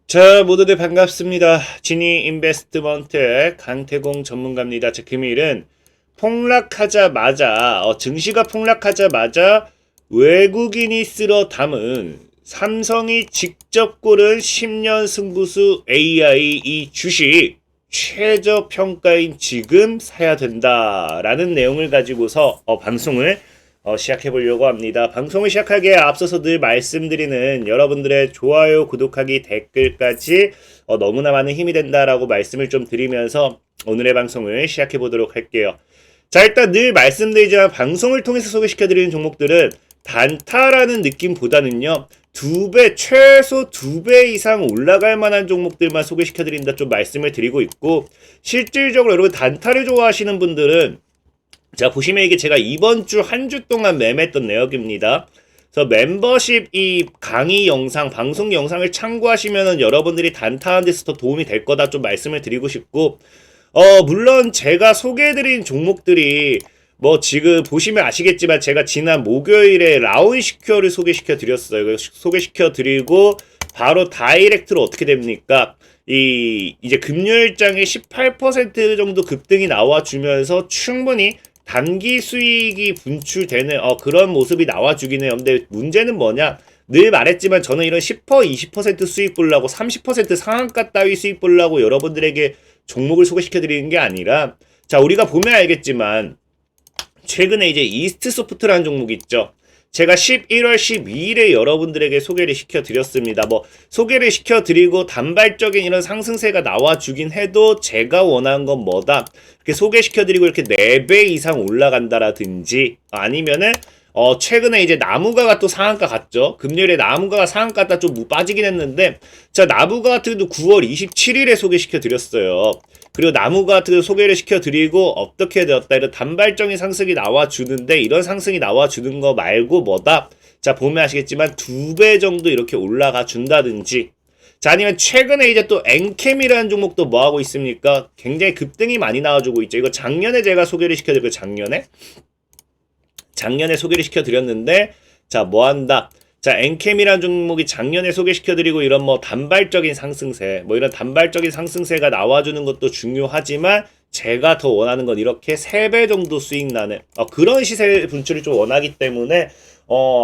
자, 모두들 반갑습니다. 지니 인베스트먼트의 강태공 전문가입니다. 자, 금일은 폭락하자마자, 증시가 폭락하자마자 외국인이 쓸어 담은 삼성이 직접 고른 10년 승부수 AI 이 주식 최저평가인 지금 사야 된다라는 내용을 가지고서 방송을 시작해 보려고 합니다. 방송을 시작하기에 앞서서 늘 말씀드리는 여러분들의 좋아요, 구독하기, 댓글까지 너무나 많은 힘이 된다라고 말씀을 좀 드리면서 오늘의 방송을 시작해 보도록 할게요. 자, 일단 늘 말씀드리지만 방송을 통해서 소개시켜 드리는 종목들은 단타라는 느낌보다는요, 최소 2배 이상 올라갈 만한 종목들만 소개시켜 드린다 좀 말씀을 드리고 있고, 실질적으로 여러분 단타를 좋아하시는 분들은 자, 보시면 이게 제가 이번 주 한 주 동안 매매했던 내역입니다. 그래서 멤버십 이 강의 영상, 방송 영상을 참고하시면은 여러분들이 단타하는 데서 더 도움이 될 거다 좀 말씀을 드리고 싶고, 물론 제가 소개해드린 종목들이 지금 보시면 아시겠지만 제가 지난 목요일에 라운시큐어를 소개시켜 드렸어요. 소개시켜 드리고 바로 다이렉트로 어떻게 됩니까? 이제 금요일장에 18% 정도 급등이 나와주면서 충분히 단기 수익이 분출되는 그런 모습이 나와주긴 해요. 근데 문제는 뭐냐? 늘 말했지만 저는 이런 10% 20% 수익 보려고 30% 상한가 따위 수익 보려고 여러분들에게 종목을 소개시켜 드리는 게 아니라, 자, 우리가 보면 알겠지만 최근에 이제 이스트소프트라는 종목이 있죠. 제가 11월 12일에 여러분들에게 소개를 시켜드렸습니다. 소개를 시켜드리고 단발적인 이런 상승세가 나와주긴 해도 제가 원하는 건 뭐다? 이렇게 소개시켜드리고 이렇게 4배 이상 올라간다라든지 아니면은 최근에 이제 나무가가 또 상한가 갔죠. 금요일에 나무가가 상한가 갔다 좀 빠지긴 했는데, 자, 나무가 같은 경우도 9월 27일에 소개시켜 드렸어요. 그리고 나무가 같은 경우 소개를 시켜 드리고 어떻게 되었다, 이런 단발적인 상승이 나와주는데, 이런 상승이 나와주는 거 말고 뭐다? 자, 보면 아시겠지만 2배 정도 이렇게 올라가 준다든지, 자, 아니면 최근에 이제 또 엔캠이라는 종목도 뭐 하고 있습니까? 굉장히 급등이 많이 나와주고 있죠. 이거 작년에 제가 소개를 시켜드렸고, 작년에 소개를 시켜드렸는데, 자, 뭐 한다? 자, 엔캠이라는 종목이 작년에 소개시켜드리고 이런 단발적인 상승세, 이런 단발적인 상승세가 나와주는 것도 중요하지만, 제가 더 원하는 건 이렇게 3배 정도 수익 나는 그런 시세 분출을 좀 원하기 때문에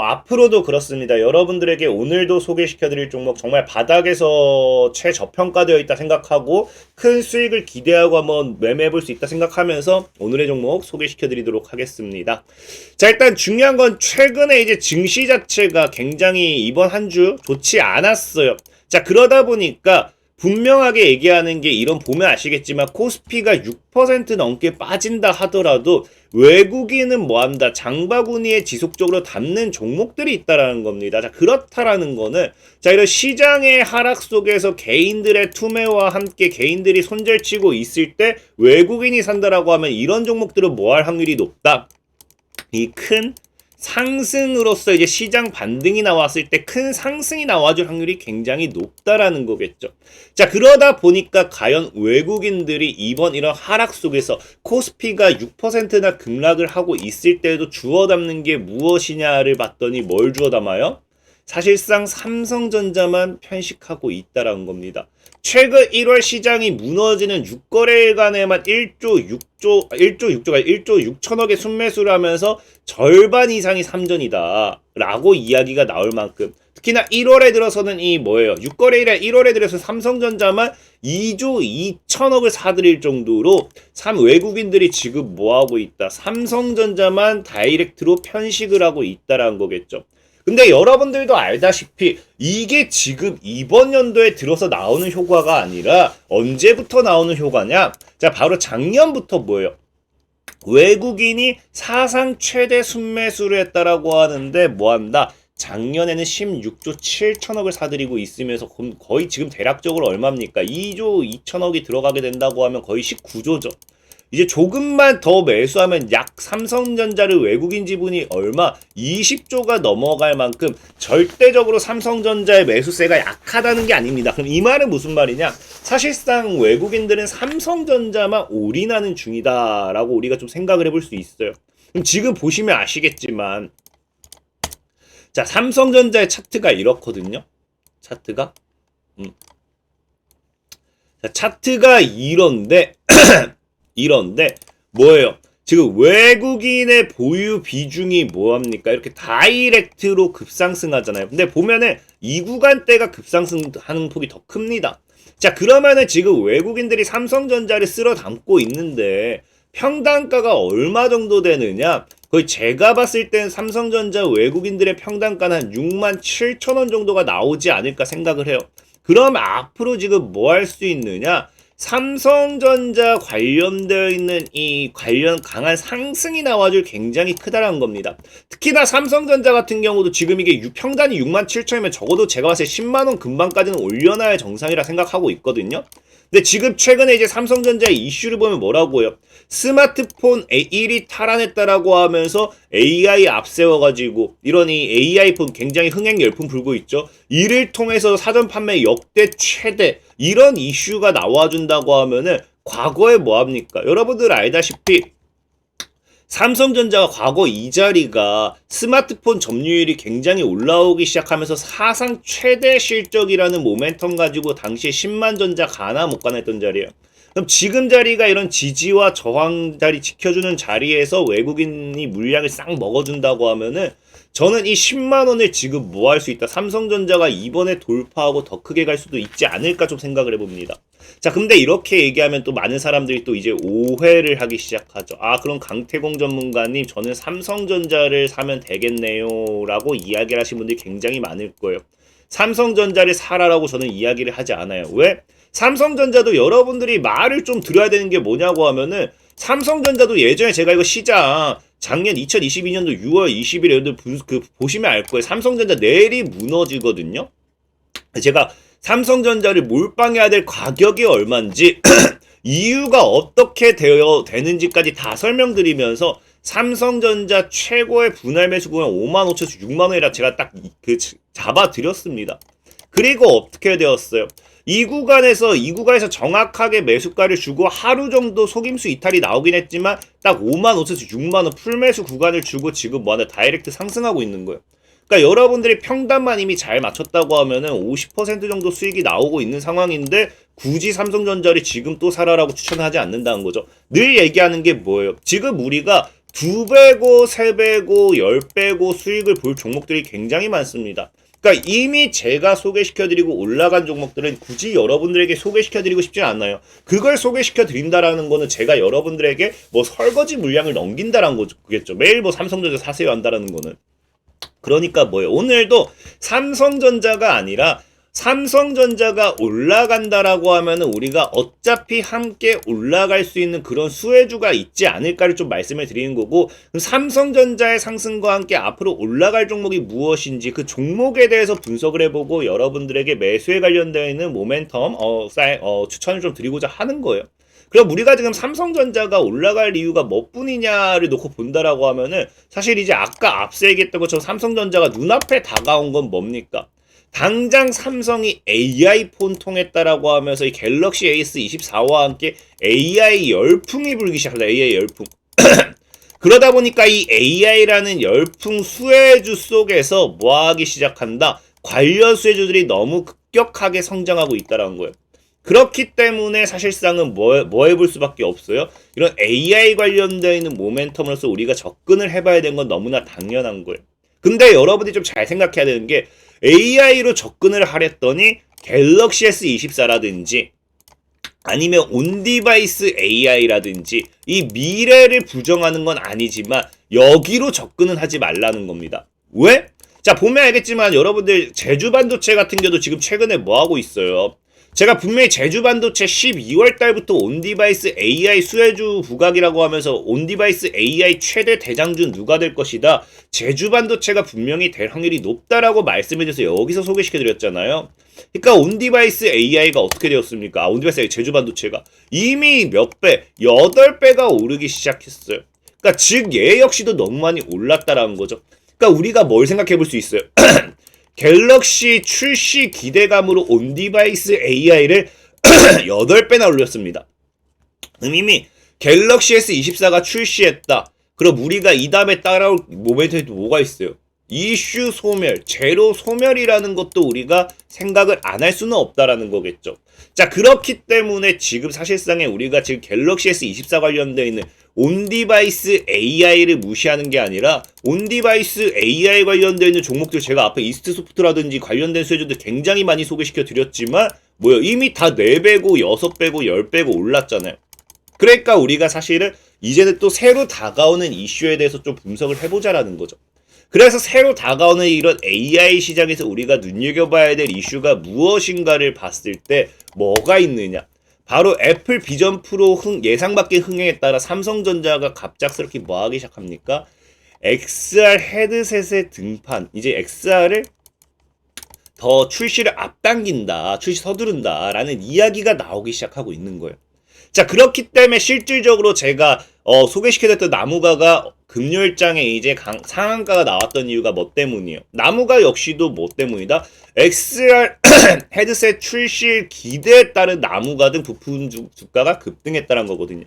앞으로도 그렇습니다. 여러분들에게 오늘도 소개시켜드릴 종목 정말 바닥에서 최저평가되어 있다 생각하고 큰 수익을 기대하고 한번 매매해볼 수 있다 생각하면서 오늘의 종목 소개시켜드리도록 하겠습니다. 자, 일단 중요한 건 최근에 이제 증시 자체가 굉장히 이번 한 주 좋지 않았어요. 자, 그러다 보니까 분명하게 얘기하는 게, 이런 보면 아시겠지만 코스피가 6% 넘게 빠진다 하더라도 외국인은 뭐한다? 장바구니에 지속적으로 담는 종목들이 있다라는 겁니다. 자, 그렇다라는 거는, 자, 이런 시장의 하락 속에서 개인들의 투매와 함께 개인들이 손절치고 있을 때 외국인이 산다라고 하면 이런 종목들은 뭐 할 확률이 높다? 이 큰 상승으로서 이제 시장 반등이 나왔을 때 큰 상승이 나와줄 확률이 굉장히 높다라는 거겠죠. 자, 그러다 보니까 과연 외국인들이 이번 이런 하락 속에서 코스피가 6%나 급락을 하고 있을 때에도 주워 담는 게 무엇이냐를 봤더니 뭘 주워 담아요? 사실상 삼성전자만 편식하고 있다라는 겁니다. 최근 1월 시장이 무너지는 6거래일간에만 1조 6천억의 순매수를 하면서 절반 이상이 삼전이다 라고 이야기가 나올 만큼, 특히나 1월에 들어서는 6거래일에 1월에 들어서 삼성전자만 2조 2천억을 사들일 정도로 외국인들이 지금 뭐하고 있다? 삼성전자만 다이렉트로 편식을 하고 있다라는 거겠죠. 근데 여러분들도 알다시피 이게 지금 이번 연도에 들어서 나오는 효과가 아니라 언제부터 나오는 효과냐? 자, 바로 작년부터 뭐예요? 외국인이 사상 최대 순매수를 했다라고 하는데 뭐한다? 작년에는 16조 7천억을 사들이고 있으면서 거의 지금 대략적으로 얼마입니까? 2조 2천억이 들어가게 된다고 하면 거의 19조죠. 이제 조금만 더 매수하면 약 삼성전자를 외국인 지분이 얼마? 20조가 넘어갈 만큼 절대적으로 삼성전자의 매수세가 약하다는 게 아닙니다. 그럼 이 말은 무슨 말이냐? 사실상 외국인들은 삼성전자만 올인하는 중이다라고 우리가 좀 생각을 해볼 수 있어요. 그럼 지금 보시면 아시겠지만, 자, 삼성전자의 차트가 이렇거든요. 차트가 자, 차트가 이런데 이런데 뭐예요? 지금 외국인의 보유 비중이 뭐합니까? 이렇게 다이렉트로 급상승하잖아요. 근데 보면은 이 구간대가 급상승하는 폭이 더 큽니다. 자, 그러면은 지금 외국인들이 삼성전자를 쓸어 담고 있는데 평단가가 얼마 정도 되느냐? 거의 제가 봤을 땐 삼성전자 외국인들의 평단가는 한 6만 7천 원 정도가 나오지 않을까 생각을 해요. 그럼 앞으로 지금 뭐 할 수 있느냐? 삼성전자 관련되어 있는 이 관련 강한 상승이 나와줄 굉장히 크다라는 겁니다. 특히나 삼성전자 같은 경우도 지금 이게 평단이 6만 7천이면 적어도 제가 봤을 때 10만 원 근방까지는 올려놔야 정상이라 생각하고 있거든요. 근데 지금 최근에 이제 삼성전자의 이슈를 보면 뭐라고 해요? 스마트폰 1위 탈환했다라고 하면서 AI 앞세워가지고 이런 이 AI 폰 굉장히 흥행 열풍 불고 있죠. 이를 통해서 사전 판매 역대 최대 이런 이슈가 나와준다고 하면은 과거에 뭐합니까? 여러분들 알다시피 삼성전자가 과거 이 자리가 스마트폰 점유율이 굉장히 올라오기 시작하면서 사상 최대 실적이라는 모멘텀 가지고 당시에 10만 전자 가나 못 가나 했던 자리예요. 그럼 지금 자리가 이런 지지와 저항 자리 지켜주는 자리에서 외국인이 물량을 싹 먹어준다고 하면은 저는 이 10만 원을 지금 뭐 할 수 있다. 삼성전자가 이번에 돌파하고 더 크게 갈 수도 있지 않을까 좀 생각을 해봅니다. 자, 근데 이렇게 얘기하면 또 많은 사람들이 또 이제 오해를 하기 시작하죠. 아, 그럼 강태공 전문가님, 저는 삼성전자를 사면 되겠네요 라고 이야기를 하신 분들이 굉장히 많을 거예요. 삼성전자를 사라라고 저는 이야기를 하지 않아요. 왜? 삼성전자도 여러분들이 말을 좀 들어야 되는 게 뭐냐고 하면은 삼성전자도 예전에 제가 이거 시장 작년 2022년도 6월 20일에 여러분들 보시면 알 거예요. 삼성전자 내일이 무너지거든요. 제가 삼성전자를 몰빵해야 될 가격이 얼마인지 이유가 어떻게 되는지까지 다 설명드리면서 삼성전자 최고의 분할 매수 구간 5만 5천에서 6만 원이라 제가 딱 잡아드렸습니다. 그리고 어떻게 되었어요? 이 구간에서 정확하게 매수가를 주고 하루 정도 속임수 이탈이 나오긴 했지만 딱 5만 5천에서 6만 원 풀매수 구간을 주고 지금 뭐하나 다이렉트 상승하고 있는 거예요. 그러니까 여러분들이 평단만 이미 잘 맞췄다고 하면은 50% 정도 수익이 나오고 있는 상황인데 굳이 삼성전자를 지금 또 사라라고 추천하지 않는다는 거죠. 늘 얘기하는 게 뭐예요? 지금 우리가 2배고 3배고 10배고 수익을 볼 종목들이 굉장히 많습니다. 그러니까 이미 제가 소개시켜드리고 올라간 종목들은 굳이 여러분들에게 소개시켜드리고 싶지 않아요. 그걸 소개시켜드린다라는 거는 제가 여러분들에게 뭐 설거지 물량을 넘긴다라는 거겠죠. 매일 뭐 삼성전자 사세요 한다라는 거는. 그러니까 뭐예요? 오늘도 삼성전자가 아니라 삼성전자가 올라간다라고 하면은 우리가 어차피 함께 올라갈 수 있는 그런 수혜주가 있지 않을까를 좀 말씀을 드리는 거고, 삼성전자의 상승과 함께 앞으로 올라갈 종목이 무엇인지 그 종목에 대해서 분석을 해보고 여러분들에게 매수에 관련되어 있는 모멘텀 추천을 좀 드리고자 하는 거예요. 그럼 우리가 지금 삼성전자가 올라갈 이유가 뭐뿐이냐를 놓고 본다라고 하면은 사실 이제 아까 앞서 얘기했던 것처럼 삼성전자가 눈앞에 다가온 건 뭡니까? 당장 삼성이 AI 폰 통했다라고 하면서 이 갤럭시 에이스 24와 함께 AI 열풍이 불기 시작한다. AI 열풍. 그러다 보니까 이 AI라는 열풍 수혜주 속에서 뭐하기 시작한다? 관련 수혜주들이 너무 급격하게 성장하고 있다라는 거예요. 그렇기 때문에 사실상은 뭐 해볼 수밖에 없어요? 이런 AI 관련되어 있는 모멘텀으로서 우리가 접근을 해봐야 되는 건 너무나 당연한 거예요. 근데 여러분들이 좀 잘 생각해야 되는 게 AI로 접근을 하랬더니 갤럭시 S24라든지 아니면 온디바이스 AI라든지 이 미래를 부정하는 건 아니지만 여기로 접근은 하지 말라는 겁니다. 왜? 자, 보면 알겠지만 여러분들 제주반도체 같은 경우도 지금 최근에 뭐 하고 있어요? 제가 분명히 제주반도체 12월 달부터 온디바이스 AI 수혜주 부각이라고 하면서 온디바이스 AI 최대 대장주 누가 될 것이다. 제주반도체가 분명히 될 확률이 높다라고 말씀해줘서 여기서 소개시켜드렸잖아요. 그러니까 온디바이스 AI가 어떻게 되었습니까? 온디바이스 AI 제주반도체가 이미 몇 배, 8배가 오르기 시작했어요. 그러니까 즉 얘 역시도 너무 많이 올랐다라는 거죠. 그러니까 우리가 뭘 생각해 볼 수 있어요? 갤럭시 출시 기대감으로 온디바이스 AI를 8배나 올렸습니다. 이미 갤럭시 S24가 출시했다. 그럼 우리가 이 다음에 따라올 모멘텀이 또 뭐가 있어요? 이슈 소멸, 제로 소멸이라는 것도 우리가 생각을 안 할 수는 없다라는 거겠죠. 자, 그렇기 때문에 지금 사실상에 우리가 지금 갤럭시 S24 관련되어 있는 온디바이스 AI를 무시하는 게 아니라 온디바이스 AI 관련되어 있는 종목들 제가 앞에 이스트소프트라든지 관련된 수혜주들 굉장히 많이 소개시켜 드렸지만 뭐요? 이미 다 4배고 6배고 10배고 올랐잖아요. 그러니까 우리가 사실은 이제는 또 새로 다가오는 이슈에 대해서 좀 분석을 해보자라는 거죠. 그래서 새로 다가오는 이런 AI 시장에서 우리가 눈여겨봐야 될 이슈가 무엇인가를 봤을 때 뭐가 있느냐. 바로 애플 비전 프로 예상 밖의 흥행에 따라 삼성전자가 갑작스럽게 뭐 하기 시작합니까? XR 헤드셋의 등판, 이제 XR을 더 출시를 앞당긴다, 출시 서두른다 라는 이야기가 나오기 시작하고 있는 거예요. 자, 그렇기 때문에 실질적으로 제가 소개시켜드렸던 나무가가 금요일장에 이제 상한가가 나왔던 이유가 뭐 때문이에요? 나무가 역시도 뭐 때문이다? XR 헤드셋 출시 기대에 따른 나무가 등 부품 주가가 급등했다는 거거든요.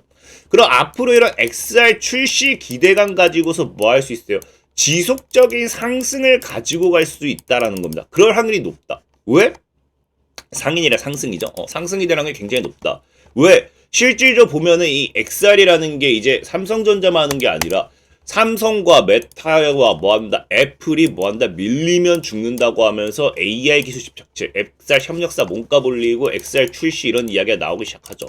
그럼 앞으로 이런 XR 출시 기대감 가지고서 뭐 할 수 있어요? 지속적인 상승을 가지고 갈 수 있다라는 겁니다. 그럴 확률이 높다. 왜? 상인이라 상승이죠. 상승이 되는 게 굉장히 높다. 왜? 실질적으로 보면은 이 XR이라는 게 이제 삼성전자만 하는 게 아니라 삼성과 메타와 뭐한다, 애플이 뭐한다, 밀리면 죽는다고 하면서 AI 기술 집착체, XR 협력사 몸값 올리고 XR 출시 이런 이야기가 나오기 시작하죠.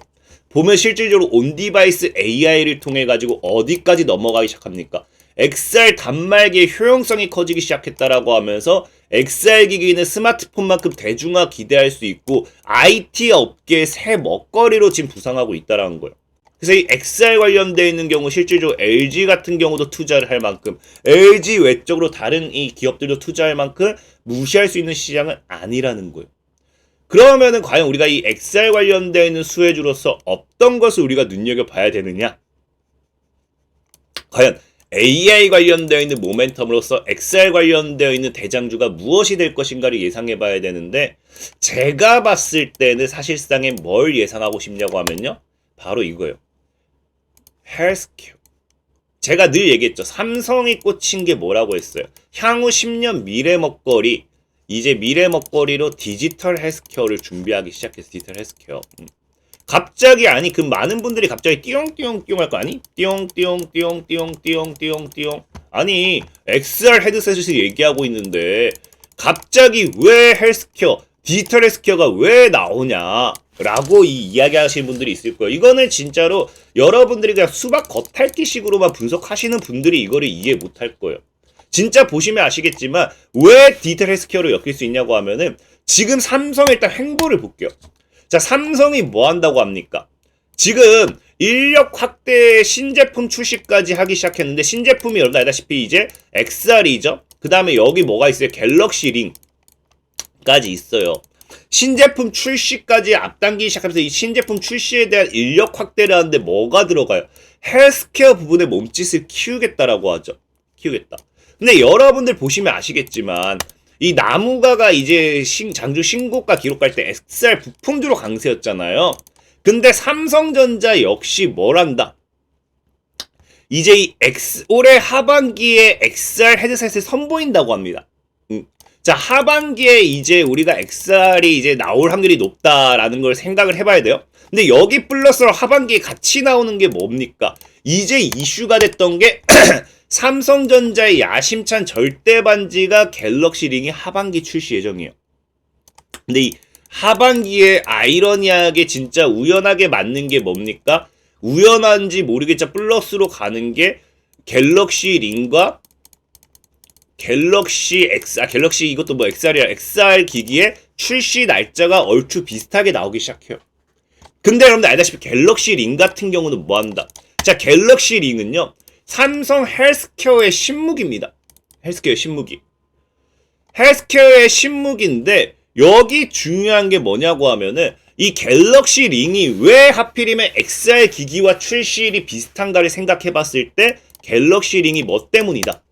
보면 실질적으로 온디바이스 AI를 통해 가지고 어디까지 넘어가기 시작합니까? XR 단말기의 효용성이 커지기 시작했다라고 하면서 XR 기기는 스마트폰만큼 대중화 기대할 수 있고 IT 업계의 새 먹거리로 지금 부상하고 있다라는 거예요. 그래서 이 XR 관련되어 있는 경우 실질적으로 LG 같은 경우도 투자를 할 만큼 LG 외적으로 다른 이 기업들도 투자할 만큼 무시할 수 있는 시장은 아니라는 거예요. 그러면은 과연 우리가 이 XR 관련되어 있는 수혜주로서 어떤 것을 우리가 눈여겨봐야 되느냐? 과연 AI 관련되어 있는 모멘텀으로서 XR 관련되어 있는 대장주가 무엇이 될 것인가를 예상해봐야 되는데 제가 봤을 때는 사실상에 뭘 예상하고 싶냐고 하면요. 바로 이거예요. 헬스케어. 제가 늘 얘기했죠. 삼성이 꽂힌 게 뭐라고 했어요. 향후 10년 미래 먹거리. 이제 미래 먹거리로 디지털 헬스케어를 준비하기 시작했어. 디지털 헬스케어. 갑자기 아니 그 많은 분들이 갑자기 띠용띠용띠용 할 거 아니? 띠용띠용띠용띠용띠용띠용띠용 아니 XR 헤드셋을 얘기하고 있는데 갑자기 왜 헬스케어 디지털 헬스케어가 왜 나오냐 라고 이 이야기 하시는 분들이 있을 거예요. 이거는 진짜로 여러분들이 그냥 수박 겉핥기식으로만 분석하시는 분들이 이거를 이해 못할 거예요. 진짜 보시면 아시겠지만 왜 디지털 헬스케어를 엮일 수 있냐고 하면은 지금 삼성의 일단 행보를 볼게요. 자, 삼성이 뭐 한다고 합니까? 지금 인력 확대 신제품 출시까지 하기 시작했는데 신제품이 여러분 알다시피 이제 XR이죠. 그 다음에 여기 뭐가 있어요? 갤럭시 링까지 있어요. 신제품 출시까지 앞당기기 시작하면서 이 신제품 출시에 대한 인력 확대를 하는데 뭐가 들어가요? 헬스케어 부분의 몸짓을 키우겠다라고 하죠. 키우겠다. 근데 여러분들 보시면 아시겠지만 이 나무가가 이제 장주 신고가 기록할 때 XR 부품주로 강세였잖아요. 근데 삼성전자 역시 뭘 한다? 이제 이 올해 하반기에 XR 헤드셋을 선보인다고 합니다. 자, 하반기에 이제 우리가 XR이 이제 나올 확률이 높다라는 걸 생각을 해봐야 돼요. 근데 여기 플러스로 하반기에 같이 나오는 게 뭡니까? 이제 이슈가 됐던 게 삼성전자의 야심찬 절대 반지가 갤럭시 링이 하반기 출시 예정이에요. 근데 이 하반기에 아이러니하게 진짜 우연하게 맞는 게 뭡니까? 우연한지 모르겠지만 플러스로 가는 게 갤럭시 링과 갤럭시 갤럭시 이것도 뭐 XR이야. XR 기기의 출시 날짜가 얼추 비슷하게 나오기 시작해요. 근데 여러분들 알다시피 갤럭시 링 같은 경우는 뭐 한다? 자, 갤럭시 링은요. 삼성 헬스케어의 신무기입니다. 헬스케어의 신무기. 헬스케어의 신무기인데 여기 중요한 게 뭐냐고 하면은 이 갤럭시 링이 왜 하필이면 XR 기기와 출시일이 비슷한가를 생각해 봤을 때 갤럭시 링이 뭐 때문이다.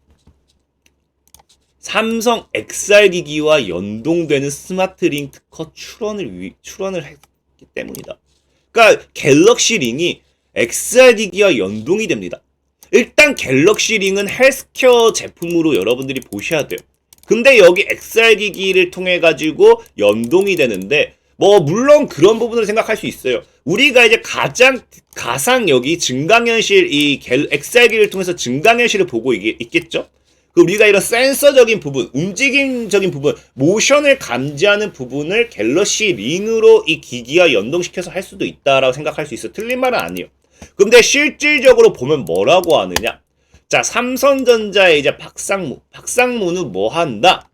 삼성 XR 기기와 연동되는 스마트 링 특허 출원을 했기 때문이다. 그러니까 갤럭시 링이 XR 기기와 연동이 됩니다. 일단 갤럭시 링은 헬스케어 제품으로 여러분들이 보셔야 돼요. 근데 여기 XR 기기를 통해 가지고 연동이 되는데 뭐 물론 그런 부분을 생각할 수 있어요. 우리가 이제 가장 가상 여기 증강현실 이 XR 기기를 통해서 증강현실을 보고 있겠죠? 그 우리가 이런 센서적인 부분, 움직임적인 부분, 모션을 감지하는 부분을 갤럭시 링으로 이 기기와 연동시켜서 할 수도 있다라고 생각할 수 있어. 틀린 말은 아니에요. 근데 실질적으로 보면 뭐라고 하느냐? 자, 삼성전자의 이제 박상무는 뭐 한다?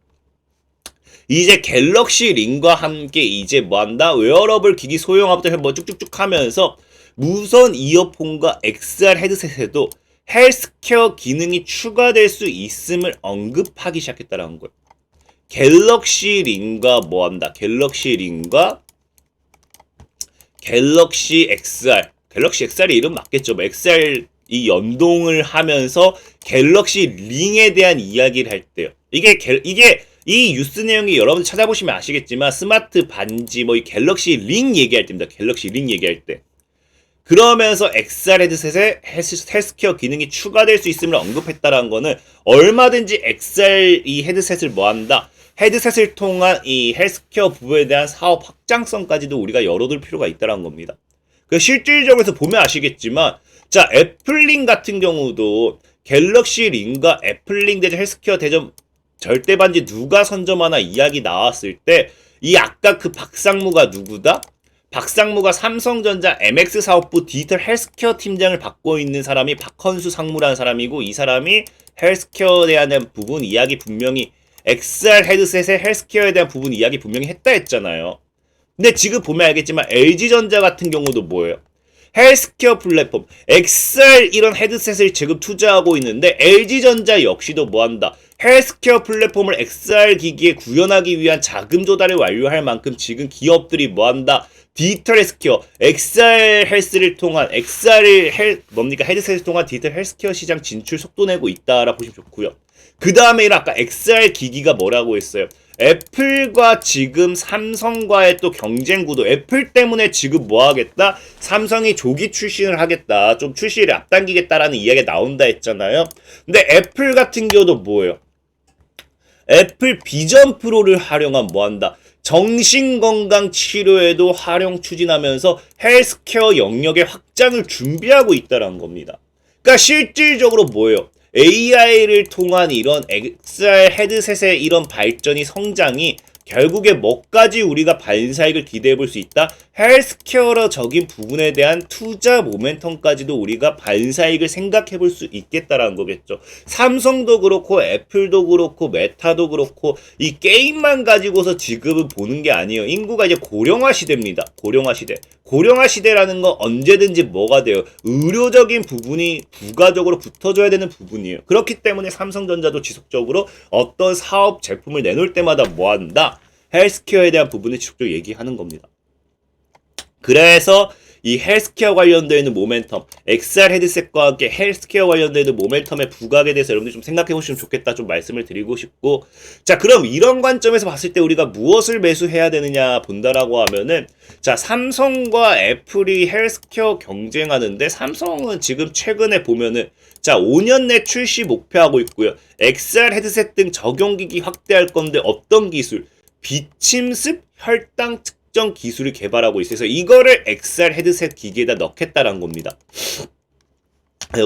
이제 갤럭시 링과 함께 이제 뭐 한다? 웨어러블 기기 소형화부터 뭐 쭉쭉쭉 하면서 무선 이어폰과 XR 헤드셋에도 헬스케어 기능이 추가될 수 있음을 언급하기 시작했다는 거예요. 갤럭시 링과 뭐 한다? 갤럭시 링과 갤럭시 XR. 갤럭시 XR이 이름 맞겠죠? 뭐 XR 이 연동을 하면서 갤럭시 링에 대한 이야기를 할 때요. 이게 이 뉴스 내용이 여러분 찾아보시면 아시겠지만 스마트 반지 뭐 이 갤럭시 링 얘기할 때입니다. 갤럭시 링 얘기할 때. 그러면서 XR 헤드셋에 헬스케어 기능이 추가될 수 있음을 언급했다라는 거는 얼마든지 XR 이 헤드셋을 뭐 한다? 헤드셋을 통한 이 헬스케어 부분에 대한 사업 확장성까지도 우리가 열어둘 필요가 있다는 겁니다. 그 실질적으로 보면 아시겠지만 자 애플링 같은 경우도 갤럭시 링과 애플링 대전 헬스케어 대전 절대반지 누가 선점하나 이야기 나왔을 때 이 아까 그 박상무가 누구다? 박상무가 삼성전자 MX 사업부 디지털 헬스케어 팀장을 맡고 있는 사람이 박헌수 상무라는 사람이고 이 사람이 헬스케어에 대한 부분 이야기 분명히 XR 헤드셋의 헬스케어에 대한 부분 이야기 분명히 했다 했잖아요. 근데 지금 보면 알겠지만 LG전자 같은 경우도 뭐예요? 헬스케어 플랫폼 XR 이런 헤드셋을 지금 투자하고 있는데 LG전자 역시도 뭐한다? 헬스케어 플랫폼을 XR 기기에 구현하기 위한 자금 조달을 완료할 만큼 지금 기업들이 뭐한다? 디지털 헬스케어, XR 헬스를 통한 헤드셋을 통한 디지털 헬스케어 시장 진출 속도 내고 있다라고 보시면 좋고요. 그 다음에 아까 XR 기기가 뭐라고 했어요? 애플과 지금 삼성과의 또 경쟁 구도. 애플 때문에 지금 뭐 하겠다? 삼성이 조기 출시를 하겠다. 좀 출시를 앞당기겠다라는 이야기가 나온다 했잖아요. 근데 애플 같은 경우도 뭐예요? 애플 비전 프로를 활용한 뭐 한다? 정신건강 치료에도 활용 추진하면서 헬스케어 영역의 확장을 준비하고 있다는 겁니다. 그러니까 실질적으로 뭐예요? AI를 통한 이런 XR 헤드셋의 이런 발전이 성장이 결국에 뭐까지 우리가 반사익을 기대해 볼 수 있다? 헬스케어적인 부분에 대한 투자 모멘텀까지도 우리가 반사익을 생각해 볼 수 있겠다라는 거겠죠. 삼성도 그렇고 애플도 그렇고 메타도 그렇고 이 게임만 가지고서 지금은 보는 게 아니에요. 인구가 이제 고령화 시대입니다. 고령화 시대. 고령화 시대라는 건 언제든지 뭐가 돼요? 의료적인 부분이 부가적으로 붙어줘야 되는 부분이에요. 그렇기 때문에 삼성전자도 지속적으로 어떤 사업 제품을 내놓을 때마다 뭐 한다? 헬스케어에 대한 부분을 지속적으로 얘기하는 겁니다. 그래서 이 헬스케어 관련되어 있는 모멘텀, XR 헤드셋과 함께 헬스케어 관련되어 있는 모멘텀의 부각에 대해서 여러분들이 좀 생각해 보시면 좋겠다 좀 말씀을 드리고 싶고, 자 그럼 이런 관점에서 봤을 때 우리가 무엇을 매수해야 되느냐 본다라고 하면은, 자 삼성과 애플이 헬스케어 경쟁하는데 삼성은 지금 최근에 보면은 자 5년 내 출시 목표하고 있고요. XR 헤드셋 등 적용기기 확대할 건데 어떤 기술? 비침습 혈당 측정 기술을 개발하고 있어서 이거를 XR 헤드셋 기기에다 넣겠다라는 겁니다.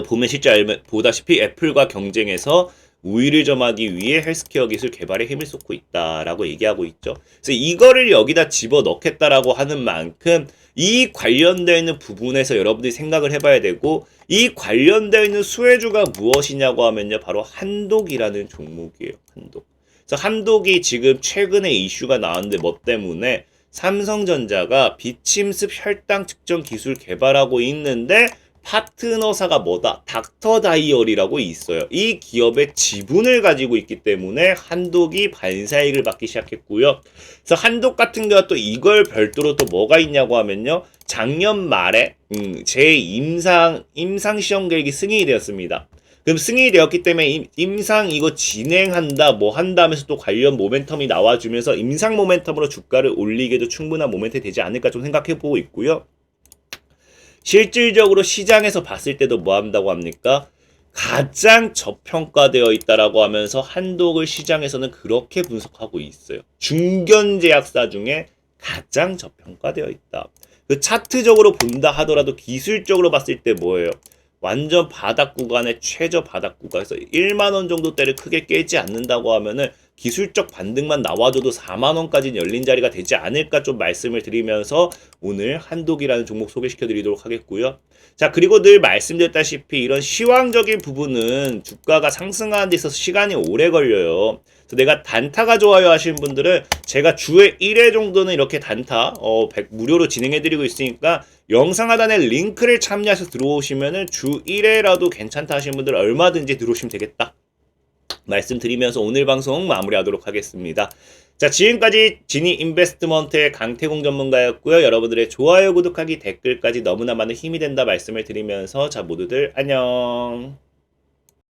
보면 실제 보다시피 애플과 경쟁해서 우위를 점하기 위해 헬스케어 기술 개발에 힘을 쏟고 있다라고 얘기하고 있죠. 그래서 이거를 여기다 집어 넣겠다라고 하는 만큼 이 관련되어 있는 부분에서 여러분들이 생각을 해봐야 되고, 이 관련되어 있는 수혜주가 무엇이냐고 하면요, 바로 한독이라는 종목이에요. 한독. 그래서 한독이 지금 최근에 이슈가 나왔는데 뭐 때문에 삼성전자가 비침습 혈당 측정 기술 개발하고 있는데 파트너사가 뭐다? 닥터 다이어리라고 있어요. 이 기업의 지분을 가지고 있기 때문에 한독이 반사익을 받기 시작했고요. 그래서 한독 같은 경우가 또 이걸 별도로 또 뭐가 있냐고 하면요, 작년 말에 제 임상 시험 계획이 승인이 되었습니다. 그럼 승인이 되었기 때문에 임상 이거 진행한다 뭐 한다 하면서 또 관련 모멘텀이 나와주면서 임상 모멘텀으로 주가를 올리기에도 충분한 모멘텀이 되지 않을까 좀 생각해보고 있고요. 실질적으로 시장에서 봤을 때도 뭐 한다고 합니까? 가장 저평가되어 있다라고 하면서 한독을 시장에서는 그렇게 분석하고 있어요. 중견제약사 중에 가장 저평가되어 있다. 그 차트적으로 본다 하더라도 기술적으로 봤을 때 뭐예요? 완전 바닥 구간의 최저 바닥 구간에서 1만 원 정도대를 크게 깨지 않는다고 하면은 기술적 반등만 나와줘도 4만 원까지 열린 자리가 되지 않을까 좀 말씀을 드리면서 오늘 한독이라는 종목 소개시켜 드리도록 하겠고요. 자, 그리고 늘 말씀드렸다시피 이런 시황적인 부분은 주가가 상승하는 데 있어서 시간이 오래 걸려요. 그래서 내가 단타가 좋아요 하시는 분들은 제가 주에 1회 정도는 이렇게 단타 무료로 진행해 드리고 있으니까 영상 하단에 링크를 참여해서 들어오시면은 주 1회라도 괜찮다 하시는 분들 얼마든지 들어오시면 되겠다 말씀드리면서 오늘 방송 마무리하도록 하겠습니다. 자, 지금까지 지니 인베스트먼트의 강태공 전문가였고요. 여러분들의 좋아요, 구독하기, 댓글까지 너무나 많은 힘이 된다 말씀을 드리면서 자, 모두들 안녕.